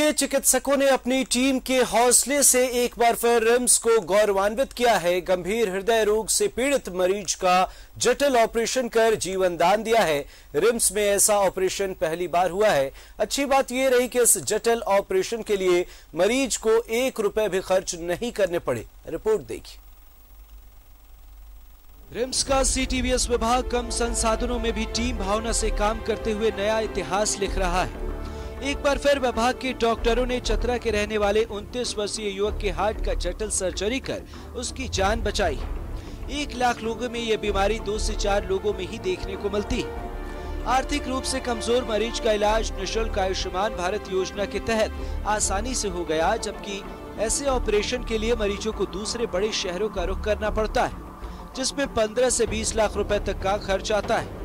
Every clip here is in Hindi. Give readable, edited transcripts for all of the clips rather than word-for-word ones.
के चिकित्सकों ने अपनी टीम के हौसले से एक बार फिर रिम्स को गौरवान्वित किया है। गंभीर हृदय रोग से पीड़ित मरीज का जटिल ऑपरेशन कर जीवन दान दिया है। रिम्स में ऐसा ऑपरेशन पहली बार हुआ है। अच्छी बात यह रही कि इस जटिल ऑपरेशन के लिए मरीज को 1 रुपए भी खर्च नहीं करने पड़े। रिपोर्ट देखिए। रिम्स का सीटीवीएस विभाग कम संसाधनों में भी टीम भावना से काम करते हुए नया इतिहास लिख रहा है। एक बार फिर विभाग के डॉक्टरों ने चतरा के रहने वाले 29 वर्षीय युवक के हार्ट का जटिल सर्जरी कर उसकी जान बचाई। 1 लाख लोगों में यह बीमारी 2 से 4 लोगों में ही देखने को मिलती है। आर्थिक रूप से कमजोर मरीज का इलाज निःशुल्क आयुष्मान भारत योजना के तहत आसानी से हो गया, जबकि ऐसे ऑपरेशन के लिए मरीजों को दूसरे बड़े शहरों का रुख करना पड़ता है, जिसमें 15 से 20 लाख रुपए तक का खर्च आता है।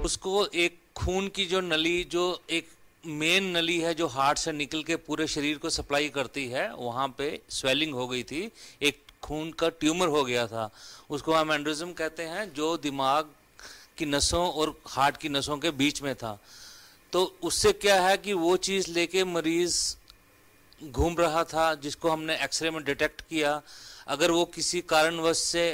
उसको एक खून की जो नली, जो एक मेन नली है जो हार्ट से निकल के पूरे शरीर को सप्लाई करती है, वहाँ पे स्वेलिंग हो गई थी। एक खून का ट्यूमर हो गया था, उसको हम एंड्रोजम कहते हैं, जो दिमाग की नसों और हार्ट की नसों के बीच में था। तो उससे क्या है कि वो चीज़ लेके मरीज घूम रहा था, जिसको हमने एक्सरे में डिटेक्ट किया। अगर वो किसी कारणवश से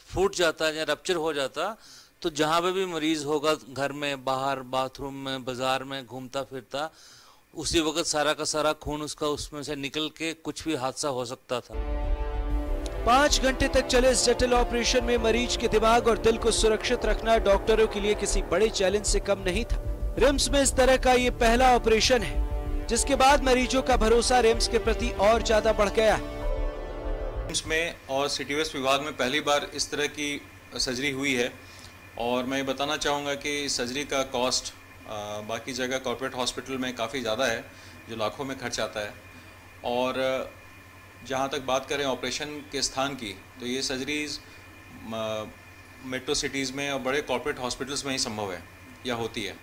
फूट जाता या रप्चर हो जाता तो जहाँ पे भी मरीज होगा, घर में, बाहर, बाथरूम में, बाजार में घूमता फिरता, उसी वक्त सारा का सारा खून उसका उसमें से निकल के कुछ भी हादसा हो सकता था। 5 घंटे तक चले इस जटिल ऑपरेशन में मरीज के दिमाग और दिल को सुरक्षित रखना डॉक्टरों के लिए किसी बड़े चैलेंज से कम नहीं था। रिम्स में इस तरह का ये पहला ऑपरेशन है, जिसके बाद मरीजों का भरोसा रिम्स के प्रति और ज्यादा बढ़ गया है। रिम्स में और सीटीवीएस विभाग में पहली बार इस तरह की सर्जरी हुई है, और मैं बताना चाहूँगा कि सर्जरी का कॉस्ट बाकी जगह कॉर्पोरेट हॉस्पिटल में काफ़ी ज़्यादा है, जो लाखों में खर्च आता है। और जहाँ तक बात करें ऑपरेशन के स्थान की, तो ये सर्जरीज मेट्रो सिटीज़ में और बड़े कॉर्पोरेट हॉस्पिटल्स में ही संभव है या होती है।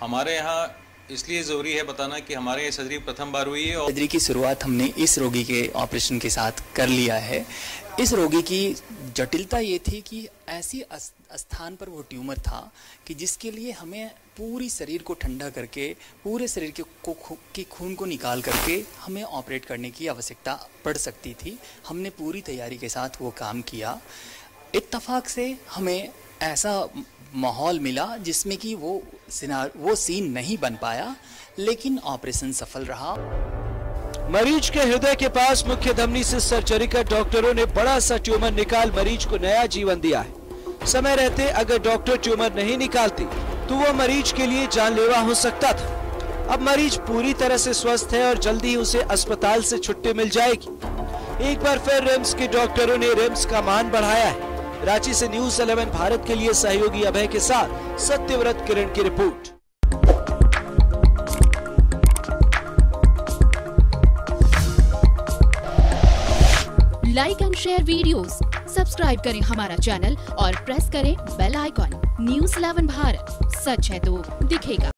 हमारे यहाँ इसलिए ज़रूरी है बताना कि हमारे यहाँ सर्जरी प्रथम बार हुई है। और सर्जरी की शुरुआत हमने इस रोगी के ऑपरेशन के साथ कर लिया है। इस रोगी की जटिलता ये थी कि ऐसी स्थान पर वो ट्यूमर था कि जिसके लिए हमें पूरी शरीर को ठंडा करके, पूरे शरीर के खून को निकाल करके हमें ऑपरेट करने की आवश्यकता पड़ सकती थी। हमने पूरी तैयारी के साथ वो काम किया। इत्तफाक से हमें ऐसा माहौल मिला जिसमें कि वो सीन नहीं बन पाया, लेकिन ऑपरेशन सफल रहा। मरीज के हृदय के पास मुख्य धमनी से सर्जरी कर डॉक्टरों ने बड़ा सा ट्यूमर निकाल मरीज को नया जीवन दिया है। समय रहते अगर डॉक्टर ट्यूमर नहीं निकालते तो वो मरीज के लिए जानलेवा हो सकता था। अब मरीज पूरी तरह से स्वस्थ है और जल्दी ही उसे अस्पताल से छुट्टी मिल जाएगी। एक बार फिर रिम्स के डॉक्टरों ने रिम्स का मान बढ़ाया है। रांची से न्यूज़ 11 भारत के लिए सहयोगी अभय के साथ सत्यव्रत किरण की report. Like and share videos, subscribe करें हमारा चैनल और प्रेस करें बेल आइकॉन। न्यूज़ 11 भारत, सच है तो दिखेगा।